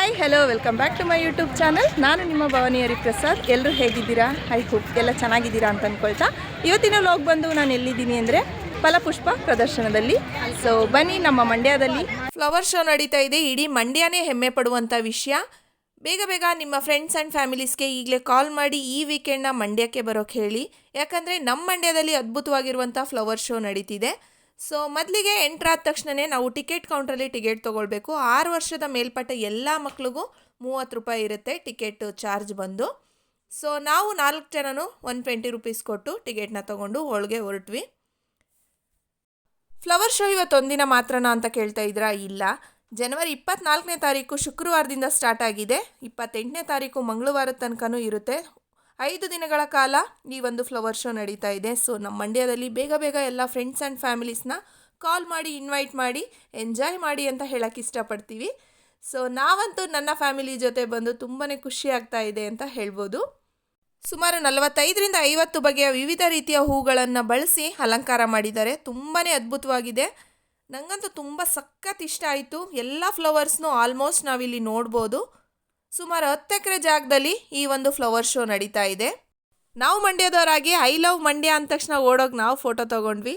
Hi hello welcome back to my YouTube channel. ನಾನು ನಿಮ್ಮ ಭವಾನಿ ಹರಿಪ್ರಸಾದ್. ಎಲ್ಲರೂ ಹೇಗಿದ್ದೀರಾ? ಐ ಹೋಪ್ ಎಲ್ಲ ಚೆನ್ನಾಗಿದ್ದೀರಾ ಅಂತ ಅಂದ್ಕೊಳ್ತಾ ಇವತ್ತಿನ ವ್ಲಾಗ್ ಬಂದು ನಾನು ಎಲ್ಲಿದ್ದೀನಿ ಅಂದರೆ ಫಲಪುಷ್ಪ ಪ್ರದರ್ಶನದಲ್ಲಿ. ಸೊ ಬನ್ನಿ, ನಮ್ಮ ಮಂಡ್ಯದಲ್ಲಿ ಫ್ಲವರ್ ಶೋ ನಡೀತಾ ಇದೆ. ಇಡೀ ಮಂಡ್ಯನೇ ಹೆಮ್ಮೆ ಪಡುವಂಥ ವಿಷಯ. ಬೇಗ ಬೇಗ ನಿಮ್ಮ ಫ್ರೆಂಡ್ಸ್ ಆ್ಯಂಡ್ ಫ್ಯಾಮಿಲೀಸ್ಗೆ ಈಗಲೇ ಕಾಲ್ ಮಾಡಿ ಈ ವೀಕೆಂಡ್ನ ಮಂಡ್ಯಕ್ಕೆ ಬರೋಕ್ಕೆ ಹೇಳಿ. ಯಾಕಂದರೆ ನಮ್ಮ ಮಂಡ್ಯದಲ್ಲಿ ಅದ್ಭುತವಾಗಿರುವಂಥ ಫ್ಲವರ್ ಶೋ ನಡೀತಿದೆ. ಸೊ ಮೊದಲಿಗೆ ಎಂಟ್ರಾದ ತಕ್ಷಣವೇ ನಾವು ಟಿಕೆಟ್ ಕೌಂಟ್ರಲ್ಲಿ ಟಿಕೆಟ್ ತೊಗೊಳ್ಬೇಕು. 6 ವರ್ಷದ ಮೇಲ್ಪಟ್ಟ ಎಲ್ಲ ಮಕ್ಳಿಗೂ 30 ರೂಪಾಯಿ ಇರುತ್ತೆ ಟಿಕೆಟ್ ಚಾರ್ಜ್ ಬಂದು. ಸೊ ನಾವು 4 ಜನನು 120 ರೂಪೀಸ್ ಕೊಟ್ಟು ಟಿಕೆಟ್ನ ತೊಗೊಂಡು ಒಳಗೆ ಹೊರಟ್ವಿ. ಫ್ಲವರ್ ಶೋ ಇವತ್ತೊಂದಿನ ಮಾತ್ರನಾ ಅಂತ ಕೇಳ್ತಾ ಇದ್ರಾ? ಇಲ್ಲ, ಜನವರಿ 24ನೇ ತಾರೀಕು ಶುಕ್ರವಾರದಿಂದ ಸ್ಟಾರ್ಟ್ ಆಗಿದೆ. 28ನೇ ತಾರೀಕು ಮಂಗಳವಾರದ ತನಕನೂ ಇರುತ್ತೆ. 5 ದಿನಗಳ ಕಾಲ ಈ ಒಂದು ಫ್ಲವರ್ ಶೋ ನಡೀತಾ ಇದೆ. ಸೊ ನಮ್ಮ ಮಂಡ್ಯದಲ್ಲಿ ಬೇಗ ಬೇಗ ಎಲ್ಲ ಫ್ರೆಂಡ್ಸ್ ಆ್ಯಂಡ್ ಫ್ಯಾಮಿಲೀಸ್ನ ಕಾಲ್ ಮಾಡಿ ಇನ್ವೈಟ್ ಮಾಡಿ ಎಂಜಾಯ್ ಮಾಡಿ ಅಂತ ಹೇಳೋಕ್ಕೆ ಇಷ್ಟಪಡ್ತೀವಿ. ಸೊ ನಾವಂತೂ ನನ್ನ ಫ್ಯಾಮಿಲಿ ಜೊತೆ ಬಂದು ತುಂಬಾ ಖುಷಿ ಆಗ್ತಾ ಇದೆ ಅಂತ ಹೇಳ್ಬೋದು. ಸುಮಾರು 45ರಿಂದ 50 ಬಗೆಯ ವಿವಿಧ ರೀತಿಯ ಹೂಗಳನ್ನು ಬಳಸಿ ಅಲಂಕಾರ ಮಾಡಿದ್ದಾರೆ. ತುಂಬಾ ಅದ್ಭುತವಾಗಿದೆ. ನನಗಂತೂ ತುಂಬ ಸಖತ್ ಇಷ್ಟ ಆಯಿತು. ಎಲ್ಲ ಫ್ಲವರ್ಸ್ನೂ ಆಲ್ಮೋಸ್ಟ್ ನಾವಿಲ್ಲಿ ನೋಡ್ಬೋದು. ಸುಮಾರು 10 ಎಕರೆ ಜಾಗದಲ್ಲಿ ಈ ಒಂದು ಫ್ಲವರ್ ಶೋ ನಡೀತಾ ಇದೆ. ನಾವು ಮಂಡ್ಯದವರಾಗಿ ಐ ಲವ್ ಮಂಡ್ಯ ಅಂದ ತಕ್ಷಣ ಓಡೋಗಿ ನಾವು ಫೋಟೋ ತೊಗೊಂಡ್ವಿ.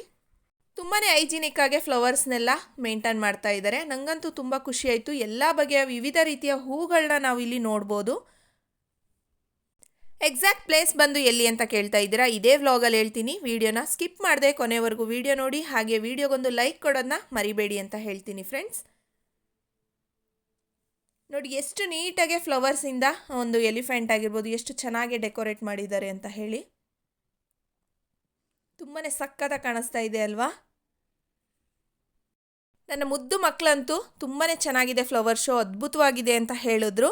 ತುಂಬಾ ಹೈಜಿನಿಕ್ ಆಗಿ ಫ್ಲವರ್ಸ್ನೆಲ್ಲ ಮೇಂಟೈನ್ ಮಾಡ್ತಾ ಇದ್ದಾರೆ. ನನಗಂತೂ ತುಂಬ ಖುಷಿ ಆಯಿತು. ಎಲ್ಲ ಬಗೆಯ ವಿವಿಧ ರೀತಿಯ ಹೂಗಳನ್ನ ನಾವು ಇಲ್ಲಿ ನೋಡ್ಬೋದು. ಎಕ್ಸಾಕ್ಟ್ ಪ್ಲೇಸ್ ಬಂದು ಎಲ್ಲಿ ಅಂತ ಕೇಳ್ತಾ ಇದ್ದೀರಾ? ಇದೇ ವ್ಲಾಗಲ್ಲಿ ಹೇಳ್ತೀನಿ. ವಿಡಿಯೋನ ಸ್ಕಿಪ್ ಮಾಡದೆ ಕೊನೆವರೆಗೂ ವಿಡಿಯೋ ನೋಡಿ. ಹಾಗೆ ವಿಡಿಯೋಗೊಂದು ಲೈಕ್ ಕೊಡೋದನ್ನ ಮರಿಬೇಡಿ ಅಂತ ಹೇಳ್ತೀನಿ ಫ್ರೆಂಡ್ಸ್. ನೋಡಿ ಎಷ್ಟು ನೀಟಾಗಿ ಫ್ಲವರ್ಸಿಂದ ಒಂದು ಎಲಿಫೆಂಟ್ ಆಗಿರ್ಬೋದು ಎಷ್ಟು ಚೆನ್ನಾಗಿ ಡೆಕೋರೇಟ್ ಮಾಡಿದ್ದಾರೆ ಅಂತ ಹೇಳಿ. ತುಂಬಾ ಸಕ್ಕತ್ತಾಗಿ ಕಾಣಿಸ್ತಾ ಇದೆ ಅಲ್ವಾ? ನನ್ನ ಮುದ್ದು ಮಕ್ಕಳಂತೂ ತುಂಬಾ ಚೆನ್ನಾಗಿದೆ ಫ್ಲವರ್ ಶೋ, ಅದ್ಭುತವಾಗಿದೆ ಅಂತ ಹೇಳಿದ್ರು.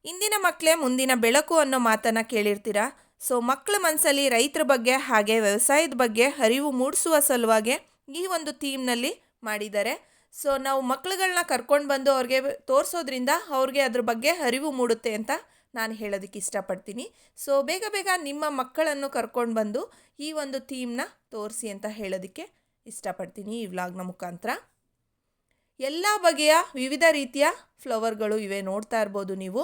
ಇಂದಿನ ಮಕ್ಕಳೇ ಮುಂದಿನ ಬೆಳಕು ಅನ್ನೋ ಮಾತನ್ನು ಕೇಳಿರ್ತೀರಾ. ಸೊ ಮಕ್ಕಳ ಮನಸ್ಸಲ್ಲಿ ರೈತರ ಬಗ್ಗೆ ಹಾಗೆ ವ್ಯವಸಾಯದ ಬಗ್ಗೆ ಅರಿವು ಮೂಡಿಸುವ ಸಲುವಾಗಿ ಈ ಒಂದು ಥೀಮ್ನಲ್ಲಿ ಮಾಡಿದ್ದಾರೆ. ಸೊ ನಾವು ಮಕ್ಕಳುಗಳನ್ನ ಕರ್ಕೊಂಡು ಬಂದು ಅವ್ರಿಗೆ ತೋರಿಸೋದ್ರಿಂದ ಅವ್ರಿಗೆ ಅದ್ರ ಬಗ್ಗೆ ಅರಿವು ಮೂಡುತ್ತೆ ಅಂತ ನಾನು ಹೇಳೋದಕ್ಕೆ ಇಷ್ಟಪಡ್ತೀನಿ. ಸೊ ಬೇಗ ಬೇಗ ನಿಮ್ಮ ಮಕ್ಕಳನ್ನು ಕರ್ಕೊಂಡು ಬಂದು ಈ ಒಂದು ಥೀಮ್ನ ತೋರಿಸಿ ಅಂತ ಹೇಳೋದಕ್ಕೆ ಇಷ್ಟಪಡ್ತೀನಿ ಈ ವ್ಲಾಗ್ನ ಮುಖಾಂತರ. ಎಲ್ಲ ಬಗೆಯ ವಿವಿಧ ರೀತಿಯ ಫ್ಲವರ್ಗಳು ಇವೆ, ನೋಡ್ತಾ ಇರ್ಬೋದು ನೀವು.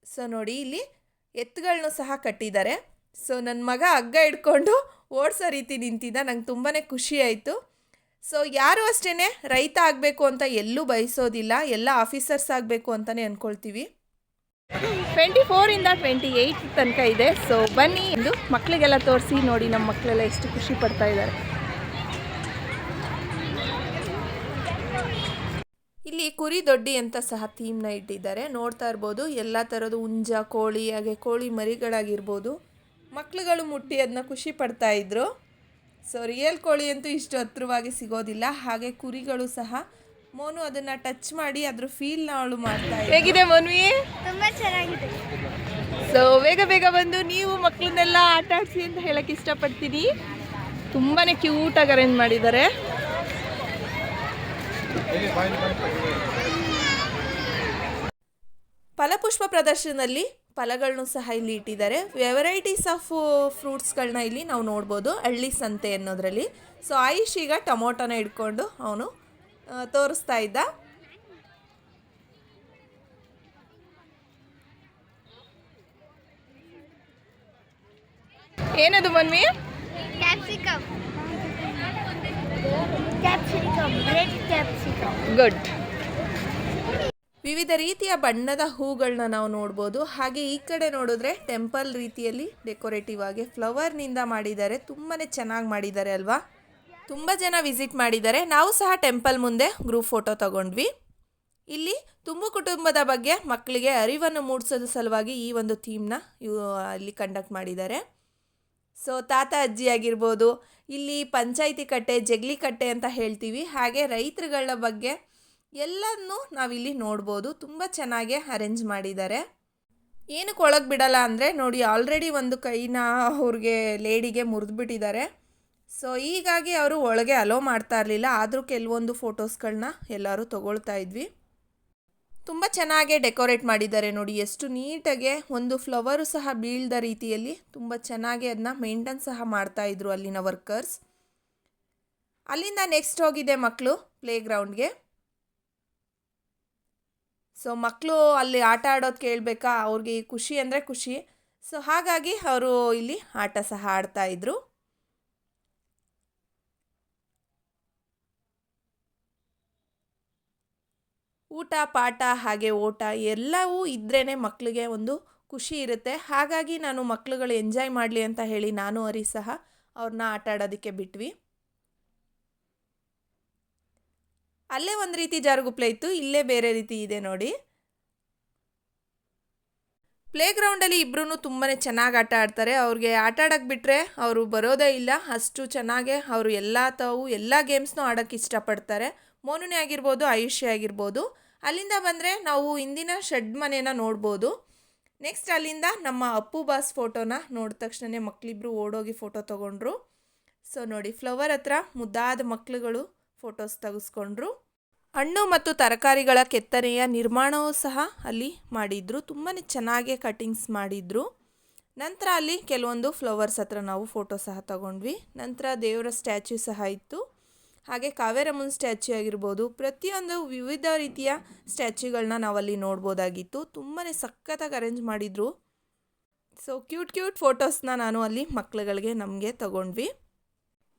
ಸೊ ನೋಡಿ ಇಲ್ಲಿ ಎತ್ತುಗಳನ್ನೂ ಸಹ ಕಟ್ಟಿದ್ದಾರೆ. ಸೊ ನನ್ನ ಮಗ ಹಗ್ಗ ಹಿಡ್ಕೊಂಡು ಓಡಿಸೋ ರೀತಿ ನಿಂತಿದ್ದ. ನಂಗೆ ತುಂಬಾ ಖುಷಿ ಆಯಿತು. ಸೊ ಯಾರು ಅಷ್ಟೇ ರೈತ ಆಗಬೇಕು ಅಂತ ಎಲ್ಲೂ ಬಯಸೋದಿಲ್ಲ, ಎಲ್ಲ ಆಫೀಸರ್ಸ್ ಆಗಬೇಕು ಅಂತಲೇ ಅಂದ್ಕೊಳ್ತೀವಿ. 24ರಿಂದ 28 ತನಕ ಇದೆ. ಸೊ ಬನ್ನಿ ಎಂದು ಮಕ್ಕಳಿಗೆಲ್ಲ ತೋರಿಸಿ ನೋಡಿ. ನಮ್ಮ ಮಕ್ಕಳೆಲ್ಲ ಎಷ್ಟು ಖುಷಿ ಪಡ್ತಾ ಇದ್ದಾರೆ. ಇಲ್ಲಿ ಕುರಿ ದೊಡ್ಡಿ ಅಂತ ಸಹ ಥೀಮ್ನ ಇಟ್ಟಿದ್ದಾರೆ. ನೋಡ್ತಾ ಇರ್ಬೋದು ಎಲ್ಲ ಥರದ ಹುಂಜ, ಕೋಳಿ, ಹಾಗೆ ಕೋಳಿ ಮರಿಗಳಾಗಿರ್ಬೋದು. ಮಕ್ಕಳುಗಳು ಮುಟ್ಟಿ ಅದನ್ನ ಖುಷಿ ಪಡ್ತಾ ಇದ್ರು. ಸೊ ರಿಯಲ್ ಕೋಳಿ ಅಂತೂ ಇಷ್ಟು ಹತ್ತಿರವಾಗಿ ಸಿಗೋದಿಲ್ಲ. ಹಾಗೆ ಕುರಿಗಳು ಸಹ ಮೋನು ಅದನ್ನು ಟಚ್ ಮಾಡಿ ಅದ್ರ ಫೀಲ್ನ ಅವಳು ಮಾಡ್ತಾ ಇದ್ದ. ಹೇಗಿದೆ ಮೋನ್ವಿ? ತುಂಬ ಚೆನ್ನಾಗಿದೆ. ಸೊ ಬೇಗ ಬೇಗ ಬಂದು ನೀವು ಮಕ್ಕಳನ್ನೆಲ್ಲ ಆಟ ಆಡಿಸಿ ಅಂತ ಹೇಳಕ್ಕೆ ಇಷ್ಟಪಡ್ತೀನಿ. ತುಂಬಾ ಕ್ಯೂಟಾಗಿ ಅರೇಂಜ್ ಮಾಡಿದ್ದಾರೆ. ಫಲಪುಷ್ಪ ಪ್ರದರ್ಶನದಲ್ಲಿ ಫಲಗಳನ್ನು ಸಹ ಇಲ್ಲಿ ಇಟ್ಟಿದ್ದಾರೆ. ವೆರೈಟೀಸ್ ಆಫ್ ಫ್ರೂಟ್ಸ್ಗಳನ್ನ ಇಲ್ಲಿ ನಾವು ನೋಡ್ಬೋದು ಹಳ್ಳಿ ಸಂತೆ ಅನ್ನೋದ್ರಲ್ಲಿ. ಸೊ ಆಯುಷ್ ಈಗ ಟೊಮೊಟೊನ ಹಿಡ್ಕೊಂಡು ಅವನು ತೋರಿಸ್ತಾ ಇದ್ದ. ಏನದು Manvi? Capsicum. Capsicum, red capsicum. Good. ವಿವಿಧ ರೀತಿಯ ಬಣ್ಣದ ಹೂಗಳನ್ನ ನಾವು ನೋಡ್ಬೋದು. ಹಾಗೆ ಈ ಕಡೆ ನೋಡಿದ್ರೆ ಟೆಂಪಲ್ ರೀತಿಯಲ್ಲಿ ಡೆಕೋರೇಟಿವ್ ಆಗಿ ಫ್ಲವರ್ನಿಂದ ಮಾಡಿದ್ದಾರೆ. ತುಂಬಾ ಚೆನ್ನಾಗಿ ಮಾಡಿದ್ದಾರೆ ಅಲ್ವಾ? ತುಂಬ ಜನ ವಿಸಿಟ್ ಮಾಡಿದ್ದಾರೆ. ನಾವು ಸಹ ಟೆಂಪಲ್ ಮುಂದೆ ಗ್ರೂಪ್ ಫೋಟೋ ತಗೊಂಡ್ವಿ. ಇಲ್ಲಿ ತುಂಬು ಕುಟುಂಬದ ಬಗ್ಗೆ ಮಕ್ಕಳಿಗೆ ಅರಿವನ್ನು ಮೂಡಿಸೋದ್ರ ಸಲುವಾಗಿ ಈ ಒಂದು ಥೀಮ್ನ ಇಲ್ಲಿ ಕಂಡಕ್ಟ್ ಮಾಡಿದ್ದಾರೆ. ಸೊ ತಾತ ಅಜ್ಜಿ ಆಗಿರ್ಬೋದು, ಇಲ್ಲಿ ಪಂಚಾಯಿತಿ ಕಟ್ಟೆ, ಜಗ್ಲಿ ಕಟ್ಟೆ ಅಂತ ಹೇಳ್ತೀವಿ. ಹಾಗೆ ರೈತರುಗಳ ಬಗ್ಗೆ ಎಲ್ಲನೂ ನಾವಿಲ್ಲಿ ನೋಡ್ಬೋದು. ತುಂಬ ಚೆನ್ನಾಗಿ ಅರೇಂಜ್ ಮಾಡಿದ್ದಾರೆ. ಏನಕ್ಕೆ ಒಳಗೆ ಬಿಡಲ್ಲ ಅಂದರೆ ನೋಡಿ ಆಲ್ರೆಡಿ ಒಂದು ಕೈನ ಅವ್ರಿಗೆ ಲೇಡಿಗೆ ಮುರಿದ್ಬಿಟ್ಟಿದ್ದಾರೆ. ಸೊ ಹೀಗಾಗಿ ಅವರು ಒಳಗೆ ಅಲೋ ಮಾಡ್ತಾ ಇರಲಿಲ್ಲ. ಆದರೂ ಕೆಲವೊಂದು ಫೋಟೋಸ್ಗಳನ್ನ ಎಲ್ಲರೂ ತೊಗೊಳ್ತಾ ಇದ್ವಿ. ತುಂಬ ಚೆನ್ನಾಗೇ ಡೆಕೋರೇಟ್ ಮಾಡಿದ್ದಾರೆ ನೋಡಿ. ಎಷ್ಟು ನೀಟಾಗೆ ಒಂದು ಫ್ಲವರು ಸಹ ಬೀಳ್ದ ರೀತಿಯಲ್ಲಿ ತುಂಬ ಚೆನ್ನಾಗಿ ಅದನ್ನ ಮೇಂಟೈನ್ ಸಹ ಮಾಡ್ತಾಯಿದ್ರು ಅಲ್ಲಿನ ವರ್ಕರ್ಸ್. ಅಲ್ಲಿಂದ ನೆಕ್ಸ್ಟ್ ಹೋಗಿದೆ ಮಕ್ಕಳು ಪ್ಲೇ ಗ್ರೌಂಡ್ಗೆ. ಸೊ ಮಕ್ಕಳು ಅಲ್ಲಿ ಆಟ ಆಡೋದು ಕೇಳಬೇಕಾ, ಅವ್ರಿಗೆ ಖುಷಿ ಅಂದರೆ ಖುಷಿ. ಸೊ ಹಾಗಾಗಿ ಅವರು ಇಲ್ಲಿ ಆಟ ಸಹ ಆಡ್ತಾಯಿದ್ರು. ಊಟ ಪಾಠ ಹಾಗೆ ಓಟ ಎಲ್ಲವೂ ಇದ್ರೇ ಮಕ್ಕಳಿಗೆ ಒಂದು ಖುಷಿ ಇರುತ್ತೆ. ಹಾಗಾಗಿ ನಾನು ಮಕ್ಕಳುಗಳು ಎಂಜಾಯ್ ಮಾಡಲಿ ಅಂತ ಹೇಳಿ ನಾನು ಅರಿ ಸಹ ಅವ್ರನ್ನ ಆಟ ಆಡೋದಕ್ಕೆ ಬಿಟ್ವಿ. ಅಲ್ಲೇ ಒಂದು ರೀತಿ ಜಾರುಗುಪ್ಲೆ ಇತ್ತು, ಇಲ್ಲೇ ಬೇರೆ ರೀತಿ ಇದೆ ನೋಡಿ. ಪ್ಲೇ ಗ್ರೌಂಡಲ್ಲಿ ಇಬ್ಬರೂ ತುಂಬಾ ಚೆನ್ನಾಗಿ ಆಟ ಆಡ್ತಾರೆ. ಅವ್ರಿಗೆ ಆಟ ಆಡೋಕ್ಕೆ ಬಿಟ್ಟರೆ ಅವರು ಬರೋದೇ ಇಲ್ಲ, ಅಷ್ಟು ಚೆನ್ನಾಗೆ ಅವರು ಎಲ್ಲ ಗೇಮ್ಸ್ನೂ ಆಡೋಕ್ಕೆ ಇಷ್ಟಪಡ್ತಾರೆ. ಮೋನುನೇ ಆಗಿರ್ಬೋದು, ಆಯುಷಿ ಆಗಿರ್ಬೋದು. ಅಲ್ಲಿಂದ ಬಂದರೆ ನಾವು ಹಿಂದಿನ ಶೆಡ್ ಮನೇನ ನೋಡ್ಬೋದು. ನೆಕ್ಸ್ಟ್ ಅಲ್ಲಿಂದ ನಮ್ಮ ಅಪ್ಪು ಬಾಸ್ ಫೋಟೋನ ನೋಡಿದ ತಕ್ಷಣ ಮಕ್ಕಳಿಬ್ರು ಓಡೋಗಿ ಫೋಟೋ ತೊಗೊಂಡ್ರು. ಸೊ ನೋಡಿ, ಫ್ಲವರ್ ಹತ್ರ ಮುದ್ದಾದ ಮಕ್ಕಳುಗಳು ಫೋಟೋಸ್ ತೆಗೆಸ್ಕೊಂಡ್ರು. ಹಣ್ಣು ಮತ್ತು ತರಕಾರಿಗಳ ಕೆತ್ತನೆಯ ನಿರ್ಮಾಣವೂ ಸಹ ಅಲ್ಲಿ ಮಾಡಿದ್ರು. ತುಂಬಾ ಚೆನ್ನಾಗಿ ಕಟಿಂಗ್ಸ್ ಮಾಡಿದ್ರು. ನಂತರ ಅಲ್ಲಿ ಕೆಲವೊಂದು ಫ್ಲವರ್ಸ್ ಹತ್ರ ನಾವು ಫೋಟೋ ಸಹ ತಗೊಂಡ್ವಿ. ನಂತರ ದೇವರ ಸ್ಟ್ಯಾಚ್ಯೂ ಸಹ ಇತ್ತು. ಹಾಗೆ ಕಾವೇರಮ್ಮನ ಸ್ಟ್ಯಾಚ್ಯೂ ಆಗಿರ್ಬೋದು, ಪ್ರತಿಯೊಂದು ವಿವಿಧ ರೀತಿಯ ಸ್ಟ್ಯಾಚ್ಯೂಗಳನ್ನ ನಾವಲ್ಲಿ ನೋಡ್ಬೋದಾಗಿತ್ತು. ತುಂಬಾ ಸಖತ್ತಾಗಿ ಅರೇಂಜ್ ಮಾಡಿದರು. ಸೊ ಕ್ಯೂಟ್ ಫೋಟೋಸ್ನ ನಾನು ಅಲ್ಲಿ ಮಕ್ಕಳುಗಳಿಗೆ ನಮಗೆ ತಗೊಂಡ್ವಿ.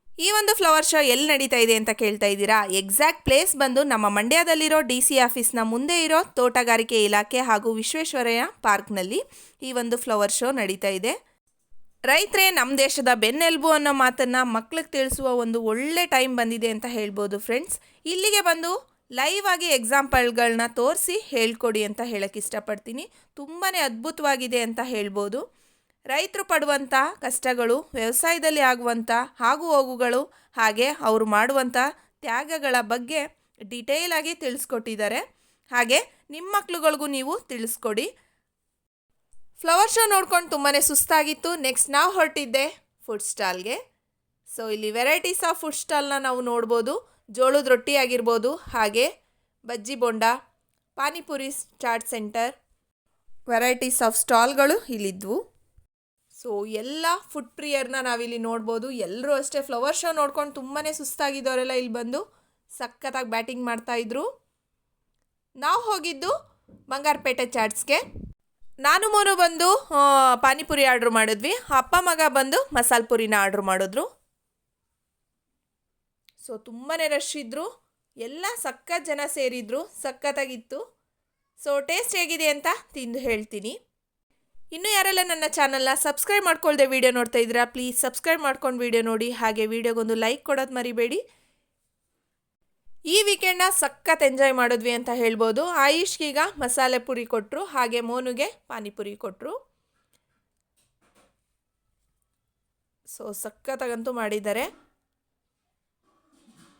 ಈ ಒಂದು ಫ್ಲವರ್ ಶೋ ಎಲ್ಲಿ ನಡೀತಾ ಇದೆ ಅಂತ ಕೇಳ್ತಾ ಇದ್ದೀರಾ? ಎಕ್ಸಾಕ್ಟ್ ಪ್ಲೇಸ್ ಬಂದು ನಮ್ಮ ಮಂಡ್ಯದಲ್ಲಿರೋ DC ಆಫೀಸ್ನ ಮುಂದೆ ಇರೋ ತೋಟಗಾರಿಕೆ ಇಲಾಖೆ ಹಾಗೂ ವಿಶ್ವೇಶ್ವರಯ್ಯ ಪಾರ್ಕ್ನಲ್ಲಿ ಈ ಒಂದು ಫ್ಲವರ್ ಶೋ ನಡೀತಾ ಇದೆ. ರೈತರೇ ನಮ್ಮ ದೇಶದ ಬೆನ್ನೆಲುಬು ಅನ್ನೋ ಮಾತನ್ನು ಮಕ್ಕಳಿಗೆ ತಿಳಿಸುವ ಒಂದು ಒಳ್ಳೆ ಟೈಮ್ ಬಂದಿದೆ ಅಂತ ಹೇಳ್ಬೋದು ಫ್ರೆಂಡ್ಸ್. ಇಲ್ಲಿಗೆ ಬಂದು ಲೈವ್ ಆಗಿ ಎಕ್ಸಾಂಪಲ್ಗಳನ್ನ ತೋರಿಸಿ ಹೇಳ್ಕೊಡಿ ಅಂತ ಹೇಳಕ್ಕೆ ಇಷ್ಟಪಡ್ತೀನಿ. ತುಂಬಾ ಅದ್ಭುತವಾಗಿದೆ ಅಂತ ಹೇಳ್ಬೋದು. ರೈತರು ಪಡುವಂಥ ಕಷ್ಟಗಳು, ವ್ಯವಸಾಯದಲ್ಲಿ ಆಗುವಂಥ ಆಗು ಹೋಗುಗಳು, ಹಾಗೆ ಅವರು ಮಾಡುವಂಥ ತ್ಯಾಗಗಳ ಬಗ್ಗೆ ಡಿಟೇಲ್ ಆಗಿ ತಿಳಿಸ್ಕೊಟ್ಟಿದ್ದಾರೆ. ಹಾಗೆ ನಿಮ್ಮ ಮಕ್ಳುಗಳಿಗೂ ನೀವು ತಿಳಿಸ್ಕೊಡಿ. ಫ್ಲವರ್ ಶೋ ನೋಡ್ಕೊಂಡು ತುಂಬಾ ಸುಸ್ತಾಗಿತ್ತು. ನೆಕ್ಸ್ಟ್ ನಾವು ಹೊರಟಿದ್ದೆ ಫುಡ್ ಸ್ಟಾಲ್ಗೆ. ಸೊ ಇಲ್ಲಿ ವೆರೈಟೀಸ್ ಆಫ್ ಫುಡ್ ಸ್ಟಾಲ್ನ ನಾವು ನೋಡ್ಬೋದು. ಜೋಳದ ರೊಟ್ಟಿ ಆಗಿರ್ಬೋದು, ಹಾಗೆ bajji bonda, panipuri chaat centre, varieties of ಸ್ಟಾಲ್ಗಳು ಇಲ್ಲಿದ್ವು. ಸೊ ಎಲ್ಲ ಫುಡ್ ಪ್ರಿಯರ್ನ ನಾವಿಲ್ಲಿ ನೋಡ್ಬೋದು. ಎಲ್ಲರೂ ಅಷ್ಟೇ ಫ್ಲವರ್ ಶೋ ನೋಡ್ಕೊಂಡು ತುಂಬಾ ಸುಸ್ತಾಗಿದ್ದವರೆಲ್ಲ ಇಲ್ಲಿ ಬಂದು ಸಖತ್ತಾಗಿ ಬ್ಯಾಟಿಂಗ್ ಮಾಡ್ತಾಯಿದ್ರು. ನಾವು ಹೋಗಿದ್ದು ಬಂಗಾರಪೇಟೆ ಚಾಟ್ಸ್ಗೆ. ನಾನು ಮೋನು ಬಂದು ಪಾನಿಪುರಿ ಆರ್ಡ್ರ್ ಮಾಡಿದ್ವಿ. ಅಪ್ಪ ಮಗ ಬಂದು ಮಸಾಲೆ ಪುರಿನ ಆರ್ಡ್ರ್ ಮಾಡಿದ್ರು. ಸೊ ತುಂಬಾ ರಶ್ ಇದ್ದರು, ಎಲ್ಲ ಸಖತ್ ಜನ ಸೇರಿದ್ರು, ಸಖತ್ತಾಗಿತ್ತು. ಸೊ ಟೇಸ್ಟ್ ಹೇಗಿದೆ ಅಂತ ತಿಂದು ಹೇಳ್ತೀನಿ. ಇನ್ನೂ ಯಾರೆಲ್ಲ ನನ್ನ ಚಾನಲ್ನ ಸಬ್ಸ್ಕ್ರೈಬ್ ಮಾಡ್ಕೊಳ್ದೆ ವೀಡಿಯೋ ನೋಡ್ತಾ ಇದ್ದೀರಾ, ಪ್ಲೀಸ್ ಸಬ್ಸ್ಕ್ರೈಬ್ ಮಾಡ್ಕೊಂಡು ವೀಡಿಯೋ ನೋಡಿ. ಹಾಗೆ ವೀಡಿಯೋಗೊಂದು ಲೈಕ್ ಕೊಡೋದು ಮರಿಬೇಡಿ. ಈ ವೀಕೆಂಡ್ನ ಸಖತ್ ಎಂಜಾಯ್ ಮಾಡಿದ್ವಿ ಅಂತ ಹೇಳ್ಬೋದು. ಆಯುಷ್ಗೀಗ ಮಸಾಲೆ ಪುರಿ ಕೊಟ್ಟರು, ಹಾಗೆ ಮೋನುಗೆ ಪಾನಿಪುರಿ ಕೊಟ್ಟರು. ಸೊ ಸಖತ್ತಾಗಂತೂ ಮಾಡಿದ್ದಾರೆ.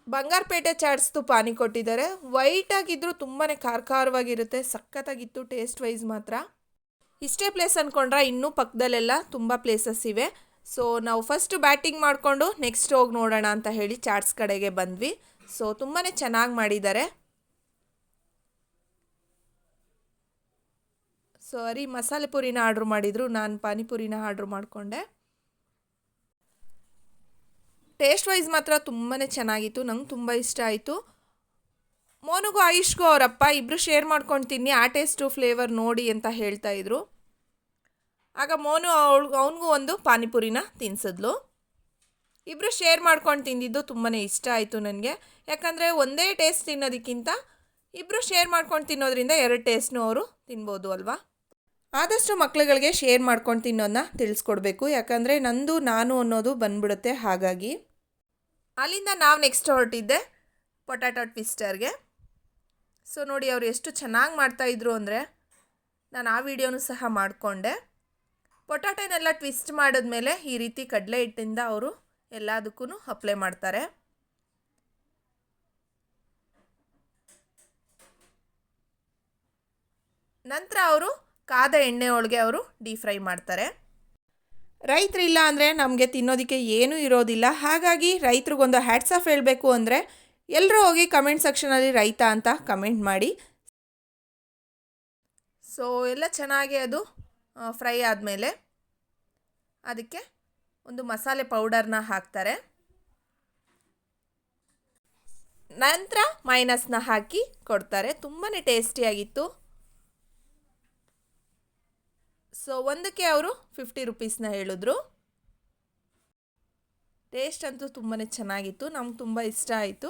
ಬಂಗಾರಪೇಟೆ ಚಾಟ್ಸ್ದು ಪಾನಿ ಕೊಟ್ಟಿದ್ದಾರೆ. ವೈಟಾಗಿದ್ದರೂ ತುಂಬಾ ಖಾರವಾಗಿರುತ್ತೆ, ಸಖತ್ತಾಗಿತ್ತು ಟೇಸ್ಟ್ ವೈಸ್ ಮಾತ್ರ. ಇಷ್ಟೇ ಪ್ಲೇಸ್ ಅಂದ್ಕೊಂಡ್ರೆ ಇನ್ನೂ ಪಕ್ಕದಲ್ಲೆಲ್ಲ ತುಂಬ ಪ್ಲೇಸಸ್ ಇವೆ. ಸೊ ನಾವು ಫಸ್ಟ್ ಬ್ಯಾಟಿಂಗ್ ಮಾಡಿಕೊಂಡು ನೆಕ್ಸ್ಟ್ ಹೋಗಿ ನೋಡೋಣ ಅಂತ ಹೇಳಿ ಚಾಟ್ಸ್ ಕಡೆಗೆ ಬಂದ್ವಿ. ಸೊ ತುಂಬಾ ಚೆನ್ನಾಗಿ ಮಾಡಿದ್ದಾರೆ. ಸೊ ಅರಿ ಮಸಾಲೆ ಪುರಿನ ಆರ್ಡ್ರ್ ಮಾಡಿದರು, ನಾನು ಪಾನಿಪುರಿನ ಆರ್ಡ್ರ್ ಮಾಡಿಕೊಂಡೆ. ಟೇಸ್ಟ್ ವೈಸ್ ಮಾತ್ರ ತುಂಬಾ ಚೆನ್ನಾಗಿತ್ತು, ನಂಗೆ ತುಂಬ ಇಷ್ಟ ಆಯಿತು. ಮೋನುಗೂ ಆಯುಷ್ಗೂ ಅವರಪ್ಪ ಇಬ್ಬರು ಶೇರ್ ಮಾಡ್ಕೊಂಡು ತಿನ್ನಿ, ಆ ಟೇಸ್ಟು ಫ್ಲೇವರ್ ನೋಡಿ ಅಂತ ಹೇಳ್ತಾಯಿದ್ರು. ಆಗ ಮೋನು ಅವನಿಗೂ ಒಂದು ಪಾನಿಪುರಿನ ತಿನ್ನಿಸಿದ್ಲು. ಇಬ್ಬರು ಶೇರ್ ಮಾಡ್ಕೊಂಡು ತಿಂದಿದ್ದು ತುಂಬಾ ಇಷ್ಟ ಆಯಿತು ನನಗೆ. ಯಾಕಂದರೆ ಒಂದೇ ಟೇಸ್ಟ್ ತಿನ್ನೋದಕ್ಕಿಂತ ಇಬ್ಬರು ಶೇರ್ ಮಾಡ್ಕೊಂಡು ತಿನ್ನೋದ್ರಿಂದ ಎರಡು ಟೇಸ್ಟ್ನೂ ಅವರು ತಿನ್ಬೋದು ಅಲ್ವಾ. ಆದಷ್ಟು ಮಕ್ಳುಗಳಿಗೆ ಶೇರ್ ಮಾಡ್ಕೊಂಡು ತಿನ್ನೋದನ್ನ ತಿಳಿಸ್ಕೊಡ್ಬೇಕು, ಯಾಕಂದರೆ ನಂದು ನಾನು ಅನ್ನೋದು ಬಂದ್ಬಿಡುತ್ತೆ. ಹಾಗಾಗಿ ಅಲ್ಲಿಂದ ನಾವು ನೆಕ್ಸ್ಟ್ ಹೊರಟಿದ್ದೆ ಪೊಟ್ಯಾಟೊ ಟ್ವಿಸ್ಟರ್ಗೆ. ಸೊ ನೋಡಿ ಅವರು ಎಷ್ಟು ಚೆನ್ನಾಗಿ ಮಾಡ್ತಾಯಿದ್ರು ಅಂದರೆ ನಾನು ಆ ವಿಡಿಯೋನೂ ಸಹ ಮಾಡಿಕೊಂಡೆ. ಪೊಟ್ಯಾಟೊನೆಲ್ಲ ಟ್ವಿಸ್ಟ್ ಮಾಡಿದ್ಮೇಲೆ ಈ ರೀತಿ ಕಡಲೆ ಹಿಟ್ಟಿಂದ ಅವರು ಎಲ್ಲದಕ್ಕೂ ಅಪ್ಲೈ ಮಾಡ್ತಾರೆ. ನಂತರ ಅವರು ಕಾದ ಎಣ್ಣೆ ಒಳಗೆ ಅವರು ಡೀಪ್ ಫ್ರೈ ಮಾಡ್ತಾರೆ. ರೈತರಿಲ್ಲ ಅಂದರೆ ನಮಗೆ ತಿನ್ನೋದಕ್ಕೆ ಏನೂ ಇರೋದಿಲ್ಲ. ಹಾಗಾಗಿ ರೈತರಿಗೊಂದು ಹ್ಯಾಟ್ಸ್ ಆಫ್ ಹೇಳಬೇಕು ಅಂದರೆ ಎಲ್ಲರೂ ಹೋಗಿ ಕಮೆಂಟ್ ಸೆಕ್ಷನಲ್ಲಿ ರೈತ ಅಂತ ಕಮೆಂಟ್ ಮಾಡಿ. ಸೊ ಎಲ್ಲ ಚೆನ್ನಾಗಿ ಅದು ಫ್ರೈ ಆದಮೇಲೆ ಅದಕ್ಕೆ ಒಂದು ಮಸಾಲೆ ಪೌಡರ್ನ ಹಾಕ್ತಾರೆ. ನಂತರ ಮೈನಸ್ನ ಹಾಕಿ ಕೊಡ್ತಾರೆ. ತುಂಬಾ ಟೇಸ್ಟಿಯಾಗಿತ್ತು. ಸೊ ಒಂದಕ್ಕೆ ಅವರು 50 ರುಪೀಸ್ನ ಹೇಳಿದ್ರು. ಟೇಸ್ಟ್ ಅಂತೂ ತುಂಬಾ ಚೆನ್ನಾಗಿತ್ತು, ನಮ್ಗೆ ತುಂಬ ಇಷ್ಟ ಆಯಿತು.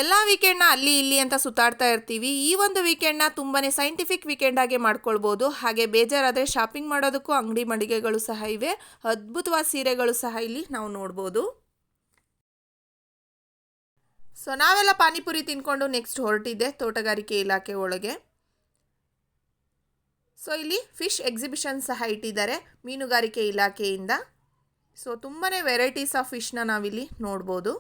ಎಲ್ಲ ವೀಕೆಂಡ್ನ ಅಲ್ಲಿ ಇಲ್ಲಿ ಅಂತ ಸುತ್ತಾಡ್ತಾ ಇರ್ತೀವಿ. ಈ ಒಂದು ವೀಕೆಂಡ್ನ ತುಂಬಾ ಸೈಂಟಿಫಿಕ್ ವೀಕೆಂಡಾಗೆ ಮಾಡ್ಕೊಳ್ಬೋದು. ಹಾಗೆ ಬೇಜಾರಾದರೆ ಶಾಪಿಂಗ್ ಮಾಡೋದಕ್ಕೂ ಅಂಗಡಿ ಮಳಿಗೆಗಳು ಸಹ ಇವೆ. ಅದ್ಭುತವಾದ ಸೀರೆಗಳು ಸಹ ಇಲ್ಲಿ ನಾವು ನೋಡ್ಬೋದು. ಸೊ ನಾವೆಲ್ಲ ಪಾನಿಪುರಿ ತಿನ್ಕೊಂಡು ನೆಕ್ಸ್ಟ್ ಹೊರಟಿದ್ದೆ ತೋಟಗಾರಿಕೆ ಇಲಾಖೆ ಒಳಗೆ. ಸೊ ಇಲ್ಲಿ ಫಿಶ್ ಎಕ್ಸಿಬಿಷನ್ ಸಹ ಇಟ್ಟಿದ್ದಾರೆ ಮೀನುಗಾರಿಕೆ ಇಲಾಖೆಯಿಂದ. ಸೊ ತುಂಬಾ ವೆರೈಟೀಸ್ ಆಫ್ ಫಿಶ್ನ ನಾವಿಲ್ಲಿ ನೋಡ್ಬೋದು.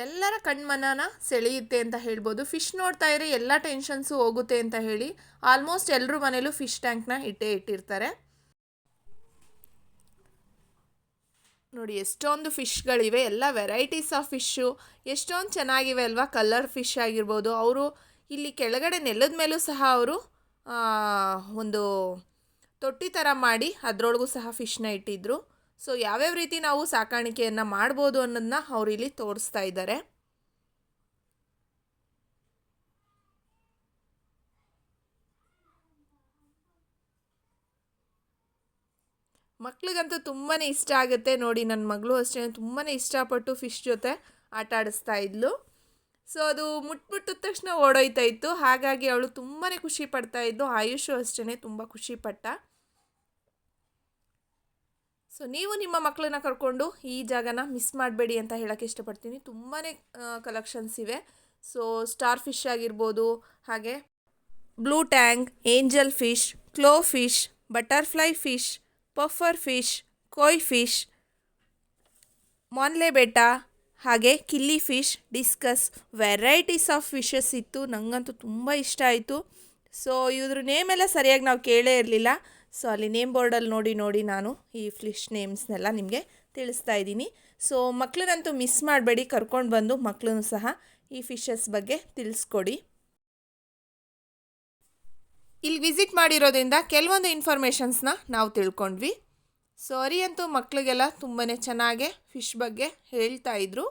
ಎಲ್ಲರ ಕಣ್ಮನನ ಸೆಳೆಯುತ್ತೆ ಅಂತ ಹೇಳ್ಬೋದು. ಫಿಶ್ ನೋಡ್ತಾ ಇದ್ರೆ ಎಲ್ಲ ಟೆನ್ಷನ್ಸು ಹೋಗುತ್ತೆ ಅಂತ ಹೇಳಿ ಆಲ್ಮೋಸ್ಟ್ ಎಲ್ಲರ ಮನೇಲೂ ಫಿಶ್ ಟ್ಯಾಂಕ್ನ ಇಟ್ಟಿರ್ತಾರೆ. ನೋಡಿ ಎಷ್ಟೊಂದು ಫಿಶ್ಗಳಿವೆ, ಎಲ್ಲ ವೆರೈಟೀಸ್ ಆಫ್ ಫಿಶ್ಶು ಎಷ್ಟೊಂದು ಚೆನ್ನಾಗಿವೆ ಅಲ್ವಾ. ಕಲರ್ ಫಿಶ್ ಆಗಿರ್ಬೋದು. ಅವರು ಇಲ್ಲಿ ಕೆಳಗಡೆ ನೆಲದ ಮೇಲೂ ಸಹ ಅವರು ಒಂದು ತೊಟ್ಟಿ ಥರ ಮಾಡಿ ಅದರೊಳಗೂ ಸಹ ಫಿಶ್ನ ಇಟ್ಟಿದ್ರು. ಸೊ ಯಾವ್ಯಾವ ರೀತಿ ನಾವು ಸಾಕಾಣಿಕೆಯನ್ನು ಮಾಡ್ಬೋದು ಅನ್ನೋದನ್ನ ಅವರು ಇಲ್ಲಿ ತೋರಿಸ್ತಾ ಇದ್ದಾರೆ. ಮಕ್ಳಿಗಂತೂ ತುಂಬಾ ಇಷ್ಟ ಆಗುತ್ತೆ. ನೋಡಿ ನನ್ನ ಮಗಳು ಅಷ್ಟೇ ತುಂಬಾ ಇಷ್ಟಪಟ್ಟು ಫಿಶ್ ಜೊತೆ ಆಟ ಆಡಿಸ್ತಾ ಇದ್ಲು. ಸೊ ಅದು ಮುಟ್ಬಿಟ್ಟಿದ ತಕ್ಷಣ ಓಡೋಯ್ತಾ ಇತ್ತು. ಹಾಗಾಗಿ ಅವಳು ತುಂಬಾ ಖುಷಿ ಪಡ್ತಾ ಇದ್ದು. ಆಯುಷು ಅಷ್ಟೇ ತುಂಬ ಖುಷಿಪಟ್ಟ. ಸೊ ನೀವು ನಿಮ್ಮ ಮಕ್ಕಳನ್ನ ಕರ್ಕೊಂಡು ಈ ಜಾಗನ ಮಿಸ್ ಮಾಡಬೇಡಿ ಅಂತ ಹೇಳೋಕ್ಕೆ ಇಷ್ಟಪಡ್ತೀನಿ. ತುಂಬಾ ಕಲೆಕ್ಷನ್ಸ್ ಇವೆ. ಸೊ ಸ್ಟಾರ್ ಫಿಶ್ ಆಗಿರ್ಬೋದು, ಹಾಗೆ blue tang, angelfish, clownfish, butterflyfish, pufferfish, koi fish, ಮಾನ್ಲೆ ಬೆಟ್ಟ, ಹಾಗೆ killifish, discus, varieties of fishes ಇತ್ತು. ನನಗಂತೂ ತುಂಬ ಇಷ್ಟ ಆಯಿತು. ಸೊ ಇದ್ರ ನೇಮೆಲ್ಲ ಸರಿಯಾಗಿ ನಾವು ಕೇಳೇ ಇರಲಿಲ್ಲ. ಸೊ ಅಲ್ಲಿ ನೇಮ್ ಬೋರ್ಡಲ್ಲಿ ನೋಡಿ ನಾನು ಈ ಫಿಶ್ ನೇಮ್ಸ್ನೆಲ್ಲ ನಿಮಗೆ ತಿಳಿಸ್ತಾ ಇದ್ದೀನಿ. ಸೊ ಮಕ್ಕಳನ್ನಂತೂ ಮಿಸ್ ಮಾಡಬೇಡಿ, ಕರ್ಕೊಂಡು ಬಂದು ಮಕ್ಕಳನ್ನು ಸಹ ಈ ಫಿಶಸ್ ಬಗ್ಗೆ ತಿಳಿಸ್ಕೊಡಿ. ಇಲ್ಲಿ ವಿಸಿಟ್ ಮಾಡಿರೋದ್ರಿಂದ ಕೆಲವೊಂದು ಇನ್ಫಾರ್ಮೇಷನ್ಸ್ನ ನಾವು ತಿಳ್ಕೊಂಡ್ವಿ. ಸೊ ಅಂತೂ ಮಕ್ಕಳಿಗೆಲ್ಲ ತುಂಬಾ ಚೆನ್ನಾಗೆ ಫಿಶ್ ಬಗ್ಗೆ ಹೇಳ್ತಾ ಇದ್ರು.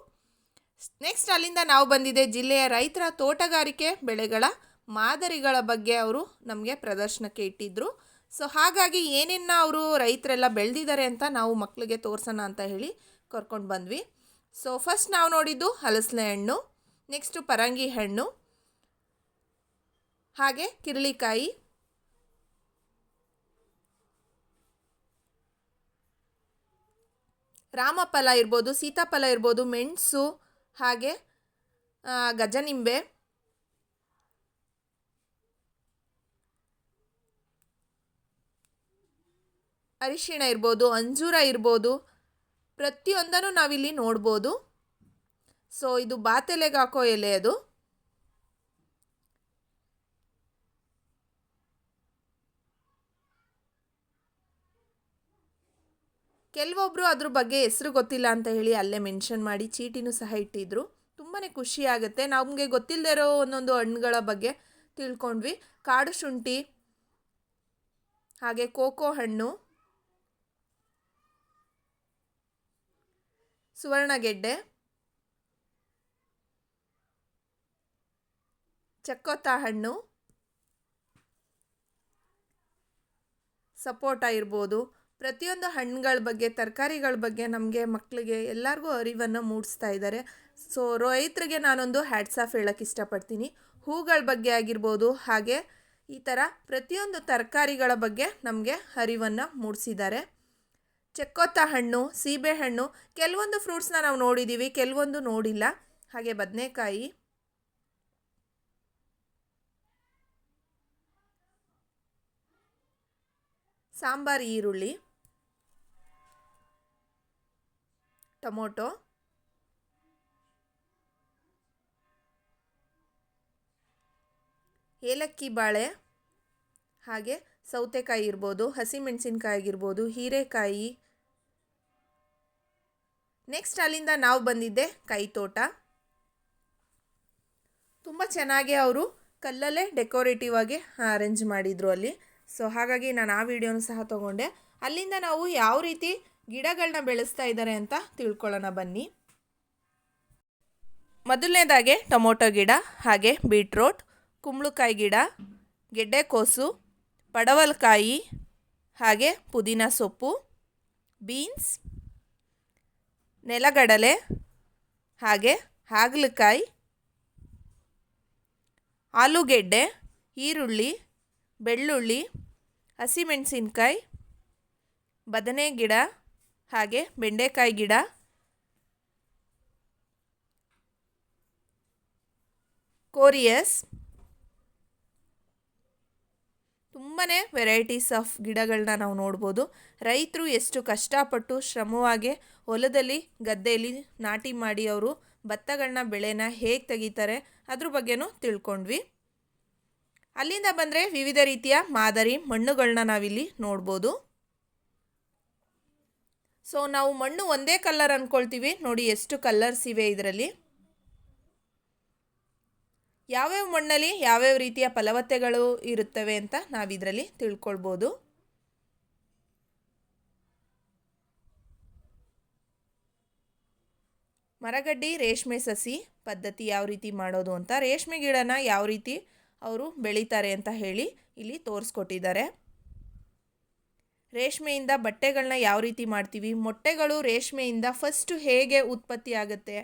ನೆಕ್ಸ್ಟ್ ಅಲ್ಲಿಂದ ನಾವು ಬಂದಿದ್ದೆ ಜಿಲ್ಲೆಯ ರೈತರ ತೋಟಗಾರಿಕೆ ಬೆಳೆಗಳ ಮಾದರಿಗಳ ಬಗ್ಗೆ ಅವರು ನಮಗೆ ಪ್ರದರ್ಶನಕ್ಕೆ ಇಟ್ಟಿದ್ದರು. ಸೊ ಹಾಗಾಗಿ ಏನೇನು ಅವರು ರೈತರೆಲ್ಲ ಬೆಳೆದಿದ್ದಾರೆ ಅಂತ ನಾವು ಮಕ್ಕಳಿಗೆ ತೋರಿಸೋಣ ಅಂತ ಹೇಳಿ ಕರ್ಕೊಂಡು ಬಂದ್ವಿ. ಸೊ ಫಸ್ಟ್ ನಾವು ನೋಡಿದ್ದು ಹಲಸಲೆ ಹಣ್ಣು, ನೆಕ್ಸ್ಟು ಪರಂಗಿ ಹಣ್ಣು, ಹಾಗೆ ಕಿರಳಿಕಾಯಿ, ರಾಮಫಲ ಇರ್ಬೋದು, ಸೀತಾಫಲ ಇರ್ಬೋದು, ಮೆಣಸು, ಹಾಗೆ ಗಜನಿಂಬೆ, ಅರಿಶಿಣ ಇರ್ಬೋದು, ಅಂಜೂರ ಇರ್ಬೋದು, ಪ್ರತಿಯೊಂದನ್ನು ನಾವಿಲ್ಲಿ ನೋಡ್ಬೋದು. ಸೊ ಇದು ಬಾತೆಲೆಗೆ ಹಾಕೋ ಎಲೆ ಅದು. ಕೆಲವೊಬ್ಬರು ಅದ್ರ ಬಗ್ಗೆ ಹೆಸರು ಗೊತ್ತಿಲ್ಲ ಅಂತ ಹೇಳಿ ಅಲ್ಲೇ ಮೆನ್ಷನ್ ಮಾಡಿ ಚೀಟಿನೂ ಸಹ ಇಟ್ಟಿದ್ರು. ತುಂಬಾ ಖುಷಿ ಆಗುತ್ತೆ. ನಮಗೆ ಗೊತ್ತಿಲ್ಲದೆ ಇರೋ ಒಂದೊಂದು ಹಣ್ಣುಗಳ ಬಗ್ಗೆ ತಿಳ್ಕೊಂಡ್ವಿ. ಕಾಡು ಶುಂಠಿ, ಹಾಗೆ ಕೋಕೋ ಹಣ್ಣು, ಸುವರ್ಣಗೆಡ್ಡೆ, ಚಕ್ಕೋತ ಹಣ್ಣು, ಸಪೋಟ ಇರ್ಬೋದು. ಪ್ರತಿಯೊಂದು ಹಣ್ಣುಗಳ ಬಗ್ಗೆ, ತರಕಾರಿಗಳ ಬಗ್ಗೆ ನಮಗೆ ಮಕ್ಕಳಿಗೆ ಎಲ್ಲರಿಗೂ ಅರಿವನ್ನು ಮೂಡಿಸ್ತಾ ಇದ್ದಾರೆ. ಸೊ ರೈತರಿಗೆ ನಾನೊಂದು ಹ್ಯಾಟ್ಸ್ ಆಫ್ ಹೇಳೋಕ್ಕೆ ಇಷ್ಟಪಡ್ತೀನಿ. ಹೂಗಳ ಬಗ್ಗೆ ಆಗಿರ್ಬೋದು, ಹಾಗೆ ಈ ಥರ ಪ್ರತಿಯೊಂದು ತರಕಾರಿಗಳ ಬಗ್ಗೆ ನಮಗೆ ಅರಿವನ್ನು ಮೂಡಿಸಿದ್ದಾರೆ. ಚಕ್ಕೋತ ಹಣ್ಣು, ಸೀಬೆಹಣ್ಣು, ಕೆಲವೊಂದು ಫ್ರೂಟ್ಸ್ನ ನಾವು ನೋಡಿದ್ದೀವಿ, ಕೆಲವೊಂದು ನೋಡಿಲ್ಲ. ಹಾಗೆ ಬದನೆಕಾಯಿ, ಸಾಂಬಾರು ಈರುಳ್ಳಿ, ಟೊಮೊಟೊ, ಏಲಕ್ಕಿ ಬಾಳೆ, ಹಾಗೆ ಸೌತೆಕಾಯಿ ಇರ್ಬೋದು, ಹಸಿಮೆಣಸಿನ್ಕಾಯಿ ಆಗಿರ್ಬೋದು, ಹೀರೆಕಾಯಿ. ನೆಕ್ಸ್ಟ್ ಅಲ್ಲಿಂದ ನಾವು ಬಂದಿದ್ದೆ ಕೈ ತೋಟ. ತುಂಬ ಚೆನ್ನಾಗಿ ಅವರು ಕಲ್ಲಲ್ಲೇ ಡೆಕೋರೇಟಿವ್ ಆಗಿ ಅರೇಂಜ್ ಮಾಡಿದರು ಅಲ್ಲಿ. ಸೊ ಹಾಗಾಗಿ ನಾನು ಆ ವಿಡಿಯೋನು ಸಹ ತೊಗೊಂಡೆ. ಅಲ್ಲಿಂದ ನಾವು ಯಾವ ರೀತಿ ಗಿಡಗಳನ್ನ ಬೆಳೆಸ್ತಾ ಇದ್ದಾರೆ ಅಂತ ತಿಳ್ಕೊಳ್ಳೋಣ ಬನ್ನಿ. ಮೊದಲನೇದಾಗೆ ಟೊಮೊಟೊ ಗಿಡ, ಹಾಗೆ ಬೀಟ್ರೋಟ್, ಕುಂಬಳಕಾಯಿ ಗಿಡ, ಗೆಡ್ಡೆಕೋಸು, ಪಡವಲಕಾಯಿ, ಹಾಗೆ ಪುದೀನ ಸೊಪ್ಪು, ಬೀನ್ಸ್, ನೆಲಗಡಲೆ, ಹಾಗೆ ಹಾಗಲಕಾಯಿ, ಆಲೂಗೆಡ್ಡೆ, ಈರುಳ್ಳಿ, ಬೆಳ್ಳುಳ್ಳಿ, ಹಸಿಮೆಣಸಿನ್ಕಾಯಿ, ಬದನೆ ಗಿಡ, ಹಾಗೆ ಬೆಂಡೆಕಾಯಿ ಗಿಡ, ಕೋರಿಯಸ್, ತುಂಬಾ ವೆರೈಟೀಸ್ ಆಫ್ ಗಿಡಗಳನ್ನ ನಾವು ನೋಡ್ಬೋದು. ರೈತರು ಎಷ್ಟು ಕಷ್ಟಪಟ್ಟು ಶ್ರಮವಾಗಿ ಹೊಲದಲ್ಲಿ ಗದ್ದೆಯಲ್ಲಿ ನಾಟಿ ಮಾಡಿ ಅವರು ಭತ್ತಗಳನ್ನ ಬೆಳೆನ ಹೇಗೆ ತೆಗಿತಾರೆ ಅದ್ರ ಬಗ್ಗೆನೂ ತಿಳ್ಕೊಂಡ್ವಿ. ಅಲ್ಲಿಂದ ಬಂದರೆ ವಿವಿಧ ರೀತಿಯ ಮಾದರಿ ಮಣ್ಣುಗಳನ್ನ ನಾವಿಲ್ಲಿ ನೋಡ್ಬೋದು. ಸೊ ನಾವು ಮಣ್ಣು ಒಂದೇ ಕಲರ್ ಅಂದ್ಕೊಳ್ತೀವಿ, ನೋಡಿ ಎಷ್ಟು ಕಲರ್ಸ್ ಇವೆ ಇದರಲ್ಲಿ. ಯಾವ್ಯಾವ ಮಣ್ಣಲ್ಲಿ ಯಾವ್ಯಾವ ರೀತಿಯ ಫಲವತ್ತತೆಗಳು ಇರುತ್ತವೆ ಅಂತ ನಾವಿದರಲ್ಲಿ ತಿಳ್ಕೊಳ್ಬೋದು. ಮರಗಡ್ಡಿ ರೇಷ್ಮೆ ಸಸಿ ಪದ್ಧತಿ ಯಾವ ರೀತಿ ಮಾಡೋದು ಅಂತ, ರೇಷ್ಮೆ ಗಿಡನ ಯಾವ ರೀತಿ ಅವರು ಬೆಳೀತಾರೆ ಅಂತ ಹೇಳಿ ಇಲ್ಲಿ ತೋರಿಸ್ಕೊಟ್ಟಿದ್ದಾರೆ. ರೇಷ್ಮೆಯಿಂದ ಬಟ್ಟೆಗಳನ್ನ ಯಾವ ರೀತಿ ಮಾಡ್ತೀವಿ, ಮೊಟ್ಟೆಗಳು ರೇಷ್ಮೆಯಿಂದ ಫಸ್ಟು ಹೇಗೆ ಉತ್ಪತ್ತಿ ಆಗುತ್ತೆ,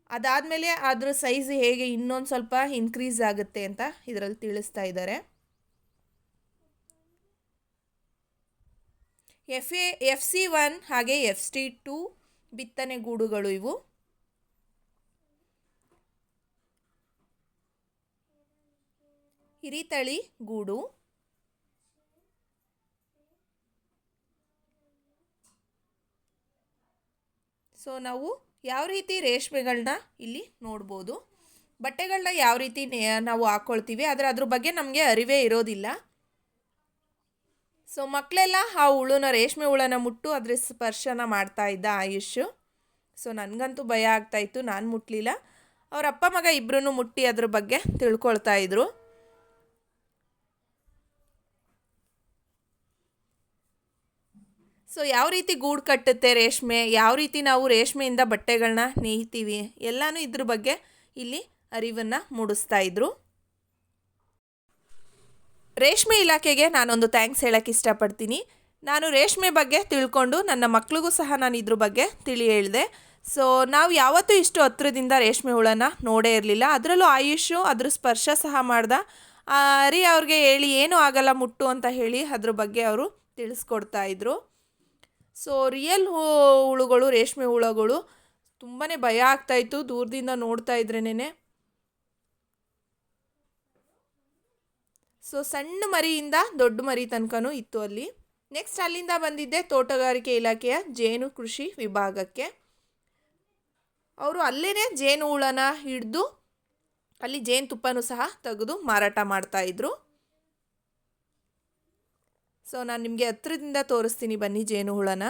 ಅದಾದಮೇಲೆ ಅದ್ರ ಸೈಜ್ ಹೇಗೆ ಇನ್ನೊಂದು ಸ್ವಲ್ಪ ಇನ್ಕ್ರೀಸ್ ಆಗುತ್ತೆ ಅಂತ ಇದರಲ್ಲಿ ತಿಳಿಸ್ತಾ ಇದ್ದಾರೆ. FC1 ಹಾಗೆ FC2 ಬಿತ್ತನೆ ಗೂಡುಗಳು ಇವು. ಹಿರಿತಳಿ ಗೂಡು, ಸೊ ನಾವು ಯಾವ ರೀತಿ ರೇಷ್ಮೆಗಳನ್ನ ಇಲ್ಲಿ ನೋಡ್ಬೋದು. ಬಟ್ಟೆಗಳನ್ನ ಯಾವ ರೀತಿ ನಾವು ಹಾಕ್ಕೊಳ್ತೀವಿ ಆದರೆ ಅದ್ರ ಬಗ್ಗೆ ನಮಗೆ ಅರಿವೇ ಇರೋದಿಲ್ಲ. ಸೊ ಮಕ್ಕಳೆಲ್ಲ ಆ ಹುಳುನ ರೇಷ್ಮೆ ಹುಳನ ಮುಟ್ಟು ಅದ್ರ ಸ್ಪರ್ಶನ ಮಾಡ್ತಾ ಇದ್ದ ಆಯುಷ್. ಸೊ ನನಗಂತೂ ಭಯ ಆಗ್ತಾಯಿತ್ತು, ನಾನು ಮುಟ್ಟಲಿಲ್ಲ. ಅವ್ರ ಅಪ್ಪ ಮಗ ಇಬ್ಬರೂ ಮುಟ್ಟಿ ಅದ್ರ ಬಗ್ಗೆ ತಿಳ್ಕೊಳ್ತಾ ಇದ್ರು. ಸೊ ಯಾವ ರೀತಿ ಗೂಡು ಕಟ್ಟುತ್ತೆ ರೇಷ್ಮೆ, ಯಾವ ರೀತಿ ನಾವು ರೇಷ್ಮೆಯಿಂದ ಬಟ್ಟೆಗಳನ್ನ ನೇಯ್ತೀವಿ ಎಲ್ಲನೂ ಇದ್ರ ಬಗ್ಗೆ ಇಲ್ಲಿ ಅರಿವನ್ನು ಮೂಡಿಸ್ತಾ ಇದ್ರು. ರೇಷ್ಮೆ ಇಲಾಖೆಗೆ ನಾನೊಂದು ಥ್ಯಾಂಕ್ಸ್ ಹೇಳೋಕ್ಕೆ ಇಷ್ಟಪಡ್ತೀನಿ. ನಾನು ರೇಷ್ಮೆ ಬಗ್ಗೆ ತಿಳ್ಕೊಂಡು ನನ್ನ ಮಕ್ಳಿಗೂ ಸಹ ನಾನು ಇದ್ರ ಬಗ್ಗೆ ಹೇಳಿದೆ. ಸೊ ನಾವು ಯಾವತ್ತೂ ಇಷ್ಟು ಹತ್ರದಿಂದ ರೇಷ್ಮೆ ಹುಳನ ನೋಡೇ ಇರಲಿಲ್ಲ. ಅದರಲ್ಲೂ ಆಯುಷು ಅದ್ರ ಸ್ಪರ್ಶ ಸಹ ಮಾಡ್ದ. ಅವ್ರಿಗೆ ಹೇಳಿ ಏನೂ ಆಗಲ್ಲ ಮುಟ್ಟು ಅಂತ ಹೇಳಿ ಅದ್ರ ಬಗ್ಗೆ ಅವರು ತಿಳಿಸ್ಕೊಡ್ತಾ ಇದ್ರು. ಸೊ ರಿಯಲ್ ಹುಳುಗಳು, ರೇಷ್ಮೆ ಹುಳುಗಳು ತುಂಬಾ ಭಯ ಆಗ್ತಾಯಿತ್ತು ದೂರದಿಂದ ನೋಡ್ತಾ ಇದ್ರೇನೆ. ಸೊ ಸಣ್ಣ ಮರಿಯಿಂದ ದೊಡ್ಡ ಮರಿ ತನಕನೂ ಇತ್ತು ಅಲ್ಲಿ. ನೆಕ್ಸ್ಟ್ ಅಲ್ಲಿಂದ ಬಂದಿದ್ದೆ ತೋಟಗಾರಿಕೆ ಇಲಾಖೆಯ ಜೇನು ಕೃಷಿ ವಿಭಾಗಕ್ಕೆ. ಅವರು ಅಲ್ಲೇ ಜೇನು ಹುಳನ ಹಿಡಿದು ಅಲ್ಲಿ ಜೇನುತುಪ್ಪನೂ ಸಹ ತೆಗೆದು ಮಾರಾಟ ಮಾಡ್ತಾಯಿದ್ರು. ಸೊ ನಾನು ನಿಮಗೆ ಹತ್ರದಿಂದ ತೋರಿಸ್ತೀನಿ ಬನ್ನಿ ಜೇನು ಹುಳನ.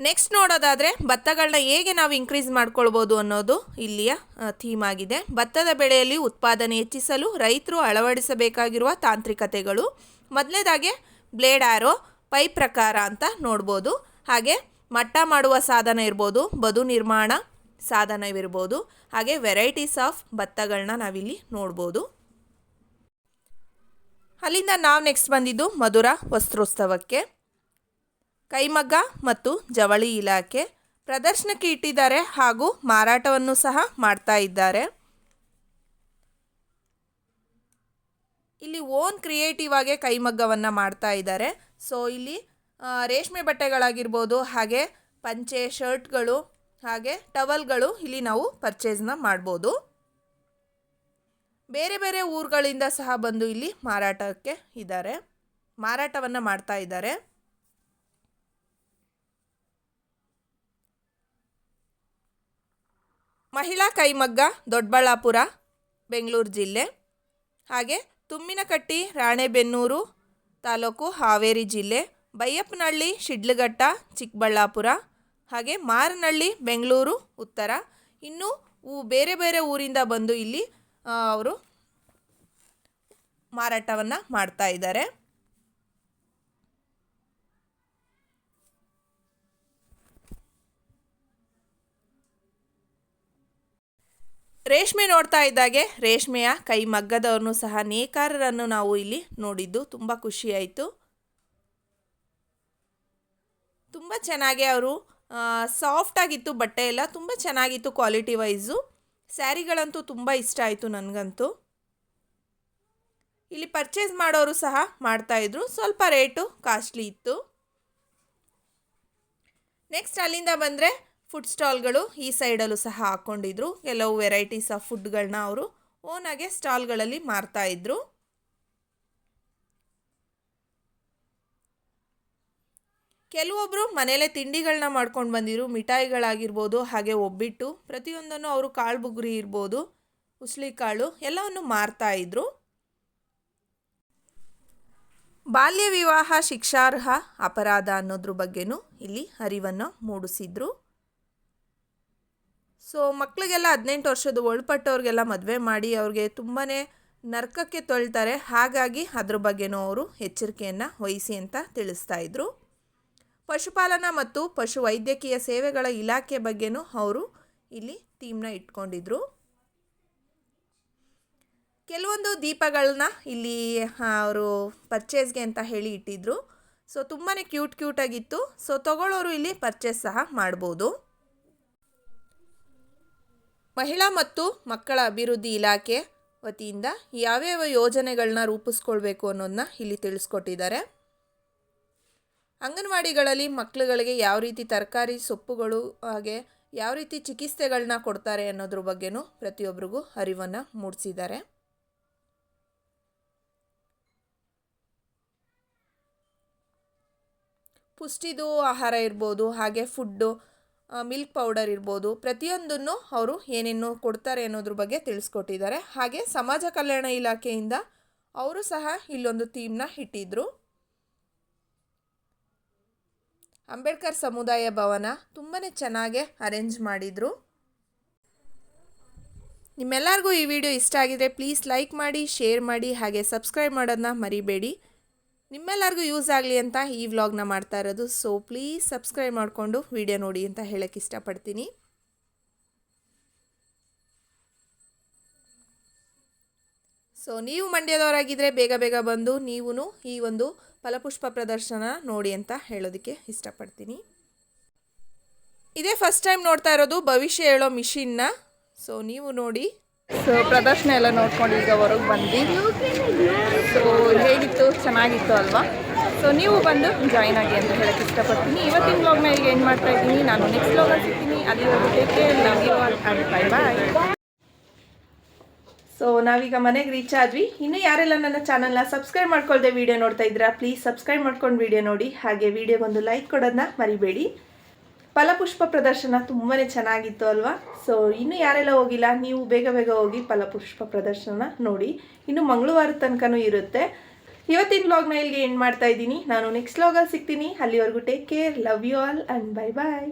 ನೆಕ್ಸ್ಟ್ ನೋಡೋದಾದರೆ ಭತ್ತಗಳನ್ನ ಹೇಗೆ ನಾವು ಇನ್ಕ್ರೀಸ್ ಮಾಡ್ಕೊಳ್ಬೋದು ಅನ್ನೋದು ಇಲ್ಲಿಯ ಥೀಮ್ ಆಗಿದೆ. ಭತ್ತದ ಬೆಳೆಯಲ್ಲಿ ಉತ್ಪಾದನೆ ಹೆಚ್ಚಿಸಲು ರೈತರು ಅಳವಡಿಸಬೇಕಾಗಿರುವ ತಾಂತ್ರಿಕತೆಗಳು. ಮೊದಲನೇದಾಗಿ ಬ್ಲೇಡ್ ಆ್ಯರೋ, ಪೈಪ್ ಪ್ರಕಾರ ಅಂತ ನೋಡ್ಬೋದು. ಹಾಗೆ ಮಟ್ಟ ಮಾಡುವ ಸಾಧನ ಇರ್ಬೋದು, ಬದು ನಿರ್ಮಾಣ ಸಾಧನವಿರ್ಬೋದು. ಹಾಗೆ ವೆರೈಟೀಸ್ ಆಫ್ ಭತ್ತಗಳನ್ನ ನಾವಿಲ್ಲಿ ನೋಡ್ಬೋದು. ಅಲ್ಲಿಂದ ನಾವು ನೆಕ್ಸ್ಟ್ ಬಂದಿದ್ದು ಮಧುರ ವಸ್ತ್ರೋತ್ಸವಕ್ಕೆ. ಕೈಮಗ್ಗ ಮತ್ತು ಜವಳಿ ಇಲಾಖೆ ಪ್ರದರ್ಶನಕ್ಕೆ ಇಟ್ಟಿದ್ದಾರೆ ಹಾಗೂ ಮಾರಾಟವನ್ನು ಸಹ ಮಾಡ್ತಾ ಇದ್ದಾರೆ. ಇಲ್ಲಿ ಓನ್ ಕ್ರಿಯೇಟಿವ್ ಆಗಿ ಕೈಮಗ್ಗವನ್ನು ಮಾಡ್ತಾ ಇದ್ದಾರೆ. ಸೊ ಇಲ್ಲಿ ರೇಷ್ಮೆ ಬಟ್ಟೆಗಳಾಗಿರ್ಬೋದು, ಹಾಗೆ ಪಂಚೆ, ಶರ್ಟ್ಗಳು, ಹಾಗೆ ಟವಲ್ಗಳು ಇಲ್ಲಿ ನಾವು ಪರ್ಚೇಸ್ನ ಮಾಡ್ಬೋದು. ಬೇರೆ ಬೇರೆ ಊರುಗಳಿಂದ ಸಹ ಬಂದು ಇಲ್ಲಿ ಮಾರಾಟವನ್ನು ಮಾಡ್ತಾ ಇದ್ದಾರೆ. ಮಹಿಳಾ ಕೈಮಗ್ಗ ದೊಡ್ಡಬಳ್ಳಾಪುರ, ಬೆಂಗಳೂರು ಜಿಲ್ಲೆ. ಹಾಗೆ ತುಮ್ಮಿನಕಟ್ಟಿ, ರಾಣೆಬೆನ್ನೂರು ತಾಲೂಕು, ಹಾವೇರಿ ಜಿಲ್ಲೆ. ಬೈಯಪ್ಪನಹಳ್ಳಿ, ಶಿಡ್ಲಘಟ್ಟ, ಚಿಕ್ಕಬಳ್ಳಾಪುರ. ಹಾಗೆ ಮಾರನಹಳ್ಳಿ, ಬೆಂಗಳೂರು ಉತ್ತರ. ಇನ್ನು ಬೇರೆ ಬೇರೆ ಊರಿಂದ ಬಂದು ಇಲ್ಲಿ ಅವರು ಮಾರಾಟವನ್ನು ಮಾಡ್ತಾ ಇದ್ದಾರೆ. ರೇಷ್ಮೆ ನೋಡ್ತಾ ಇದ್ದಾಗೆ ರೇಷ್ಮೆಯ ಕೈ ಮಗ್ಗದವ್ರನ್ನೂ ಸಹ ನೇಕಾರರನ್ನು ನಾವು ಇಲ್ಲಿ ನೋಡಿದ್ದು ತುಂಬ ಖುಷಿಯಾಯಿತು. ತುಂಬ ಚೆನ್ನಾಗಿ ಅವರು ಸಾಫ್ಟಾಗಿತ್ತು, ಬಟ್ಟೆ ಎಲ್ಲ ತುಂಬ ಚೆನ್ನಾಗಿತ್ತು ಕ್ವಾಲಿಟಿ ವೈಸು. ಸ್ಯಾರಿಗಳಂತೂ ತುಂಬ ಇಷ್ಟ ಆಯಿತು ನನಗಂತೂ. ಇಲ್ಲಿ ಪರ್ಚೇಸ್ ಮಾಡೋರು ಸಹ ಮಾಡ್ತಾಯಿದ್ರು, ಸ್ವಲ್ಪ ರೇಟು ಕಾಸ್ಟ್ಲಿ ಇತ್ತು. ನೆಕ್ಸ್ಟ್ ಅಲ್ಲಿಂದ ಬಂದರೆ ಫುಡ್ ಸ್ಟಾಲ್ಗಳು ಈ ಸೈಡಲ್ಲೂ ಸಹ ಹಾಕ್ಕೊಂಡಿದ್ರು. ಕೆಲವು ವೆರೈಟೀಸ್ ಆಫ್ ಫುಡ್ಗಳನ್ನ ಅವರು ಓನಾಗೆ ಸ್ಟಾಲ್ಗಳಲ್ಲಿ ಮಾರ್ತಾಯಿದ್ರು. ಕೆಲವೊಬ್ಬರು ಮನೇಲೆ ತಿಂಡಿಗಳನ್ನ ಮಾಡ್ಕೊಂಡು ಬಂದಿದ್ರು. ಮಿಠಾಯಿಗಳಾಗಿರ್ಬೋದು, ಹಾಗೆ ಒಬ್ಬಿಟ್ಟು, ಪ್ರತಿಯೊಂದನ್ನು ಅವರು ಕಾಳು ಬುಗ್ರಿ ಇರ್ಬೋದು, ಉಸ್ಲಿಕಾಳು ಎಲ್ಲವನ್ನು ಮಾರ್ತಾಯಿದ್ರು. ಬಾಲ್ಯ ವಿವಾಹ ಶಿಕ್ಷಾರ್ಹ ಅಪರಾಧ ಅನ್ನೋದ್ರ ಬಗ್ಗೆನೂ ಇಲ್ಲಿ ಅರಿವನ್ನು ಮೂಡಿಸಿದ್ರು. ಸೊ ಮಕ್ಕಳಿಗೆಲ್ಲ 18 ವರ್ಷದ ಒಳಪಟ್ಟವ್ರಿಗೆಲ್ಲ ಮದುವೆ ಮಾಡಿ ಅವ್ರಿಗೆ ತುಂಬಾ ನರಕಕ್ಕೆ ತೊಳ್ತಾರೆ. ಹಾಗಾಗಿ ಅದ್ರ ಬಗ್ಗೆನೂ ಅವರು ಎಚ್ಚರಿಕೆಯನ್ನು ವಹಿಸಿ ಅಂತ ತಿಳಿಸ್ತಾ ಇದ್ರು. ಪಶುಪಾಲನಾ ಮತ್ತು ಪಶು ವೈದ್ಯಕೀಯ ಸೇವೆಗಳ ಇಲಾಖೆ ಬಗ್ಗೆನೂ ಅವರು ಇಲ್ಲಿ ಥೀಮ್ನ ಇಟ್ಕೊಂಡಿದ್ರು. ಕೆಲವೊಂದು ದೀಪಗಳನ್ನ ಇಲ್ಲಿ ಅವರು ಪರ್ಚೇಸ್ಗೆ ಅಂತ ಹೇಳಿ ಇಟ್ಟಿದ್ರು. ಸೊ ತುಂಬಾ ಕ್ಯೂಟಾಗಿತ್ತು. ಸೊ ತಗೊಳ್ಳೋರು ಇಲ್ಲಿ ಪರ್ಚೇಸ್ ಸಹ ಮಾಡ್ಬೋದು. ಮಹಿಳಾ ಮತ್ತು ಮಕ್ಕಳ ಅಭಿವೃದ್ಧಿ ಇಲಾಖೆ ವತಿಯಿಂದ ಯಾವ್ಯಾವ ಯೋಜನೆಗಳನ್ನ ರೂಪಿಸ್ಕೊಳ್ಬೇಕು ಅನ್ನೋದನ್ನ ಇಲ್ಲಿ ತಿಳಿಸ್ಕೊಟ್ಟಿದ್ದಾರೆ. ಅಂಗನವಾಡಿಗಳಲ್ಲಿ ಮಕ್ಕಳುಗಳಿಗೆ ಯಾವ ರೀತಿ ತರಕಾರಿ ಸೊಪ್ಪುಗಳು ಹಾಗೆ ಯಾವ ರೀತಿ ಚಿಕಿತ್ಸೆಗಳನ್ನ ಕೊಡ್ತಾರೆ ಅನ್ನೋದ್ರ ಬಗ್ಗೆನೂ ಪ್ರತಿಯೊಬ್ಬರಿಗೂ ಅರಿವನ್ನು ಮೂಡಿಸಿದ್ದಾರೆ. ಪುಷ್ಟಿದು ಆಹಾರ ಇರ್ಬೋದು, ಹಾಗೆ ಫುಡ್ಡು, ಮಿಲ್ಕ್ ಪೌಡರ್ ಇರ್ಬೋದು, ಪ್ರತಿಯೊಂದನ್ನು ಅವರು ಏನೇನು ಕೊಡ್ತಾರೆ ಅನ್ನೋದ್ರ ಬಗ್ಗೆ ತಿಳಿಸ್ಕೊಟ್ಟಿದ್ದಾರೆ. ಹಾಗೆ ಸಮಾಜ ಕಲ್ಯಾಣ ಇಲಾಖೆಯಿಂದ ಅವರು ಸಹ ಇಲ್ಲೊಂದು ಥೀಮ್ನ ಇಟ್ಟಿದ್ರು. ಅಂಬೇಡ್ಕರ್ ಸಮುದಾಯ ಭವನ ತುಂಬಾ ಚೆನ್ನಾಗಿ ಅರೇಂಜ್ ಮಾಡಿದರು. ನಿಮ್ಮೆಲ್ಲರಿಗೂ ಈ ವಿಡಿಯೋ ಇಷ್ಟ ಆಗಿದ್ರೆ ಪ್ಲೀಸ್ ಲೈಕ್ ಮಾಡಿ, ಶೇರ್ ಮಾಡಿ, ಹಾಗೆ ಸಬ್ಸ್ಕ್ರೈಬ್ ಮಾಡೋದನ್ನ ಮರಿಬೇಡಿ. ನಿಮ್ಮೆಲ್ಲರಿಗೂ ಯೂಸ್ ಆಗಲಿ ಅಂತ ಈ ವ್ಲಾಗ್ನ ಮಾಡ್ತಾ ಇರೋದು. ಸೊ ಪ್ಲೀಸ್ ಸಬ್ಸ್ಕ್ರೈಬ್ ಮಾಡಿಕೊಂಡು ವಿಡಿಯೋ ನೋಡಿ ಅಂತ ಹೇಳಕ್ಕೆ ಇಷ್ಟಪಡ್ತೀನಿ. ಸೊ ನೀವು ಮಂಡ್ಯದವರಾಗಿದ್ದರೆ ಬೇಗ ಬಂದು ನೀವು ಈ ಒಂದು ಫಲಪುಷ್ಪ ಪ್ರದರ್ಶನ ನೋಡಿ ಅಂತ ಹೇಳೋದಕ್ಕೆ ಇಷ್ಟಪಡ್ತೀನಿ. ಇದೇ ಫಸ್ಟ್ ಟೈಮ್ ನೋಡ್ತಾ ಇರೋದು ಭವಿಷ್ಯ ಹೇಳೋ ಮಿಷಿನ್ನ. ಸೊ ನೀವು ನೋಡಿ. ಸೊ ಪ್ರದರ್ಶನ ಎಲ್ಲ ನೋಡ್ಕೊಂಡು ಈಗ ಹೊರಗೆ ಬಂದ್ವಿ. ಸೊ ಹೇಗಿತ್ತು? ಚೆನ್ನಾಗಿತ್ತು ಅಲ್ವಾ? ಸೊ ನೀವು ಬಂದು ಜಾಯ್ನ್ ಆಗಿ ಅಂತ ಹೇಳಕ್ಕೆ ಇಷ್ಟಪಡ್ತೀನಿ. ಇವತ್ತಿನ ವ್ಲಾಗ್ನ ಈಗ ಏನು ಮಾಡ್ತಾ ಇದ್ದೀನಿ. ನಾನು ನೆಕ್ಸ್ಟ್ ವ್ಲಾಗಲ್ಲಿ ಸಿಗ್ತೀನಿ. ಅಲ್ಲಿವರೆಗೂ take care, love you all and bye bye. So ನಾವೀಗ ಮನೆಗೆ ರೀಚ್ ಆದ್ವಿ. ಇನ್ನೂ ಯಾರೆಲ್ಲ ನನ್ನ ಚಾನಲ್ನ ಸಬ್ಸ್ಕ್ರೈಬ್ ಮಾಡ್ಕೊಳ್ದೆ ವಿಡಿಯೋ ನೋಡ್ತಾ ಇದ್ದೀರಾ ಪ್ಲೀಸ್ ಸಬ್ಸ್ಕ್ರೈಬ್ ಮಾಡ್ಕೊಂಡು ವಿಡಿಯೋ ನೋಡಿ. ಹಾಗೆ ವಿಡಿಯೋಗೊಂದು ಲೈಕ್ ಕೊಡೋದನ್ನ ಮರಿಬೇಡಿ. ಫಲಪುಷ್ಪ ಪ್ರದರ್ಶನ ತುಂಬಾ ಚೆನ್ನಾಗಿತ್ತು ಅಲ್ವಾ? ಸೊ ಇನ್ನೂ ಯಾರೆಲ್ಲ ಹೋಗಿಲ್ಲ ನೀವು ಬೇಗ ಹೋಗಿ ಫಲಪುಷ್ಪ ಪ್ರದರ್ಶನ ನೋಡಿ. ಇನ್ನು ಮಂಗಳವಾರದ ತನಕನೂ ಇರುತ್ತೆ. ಇವತ್ತಿನ ವ್ಲಾಗ್ನ ಇಲ್ಲಿಗೆ ಎಂಡ್ ಮಾಡ್ತಾ ಇದ್ದೀನಿ. ನಾನು ನೆಕ್ಸ್ಟ್ ವ್ಲಾಗಲ್ಲಿ ಸಿಗ್ತೀನಿ. ಅಲ್ಲಿವರೆಗೂ take care, love you all and bye bye.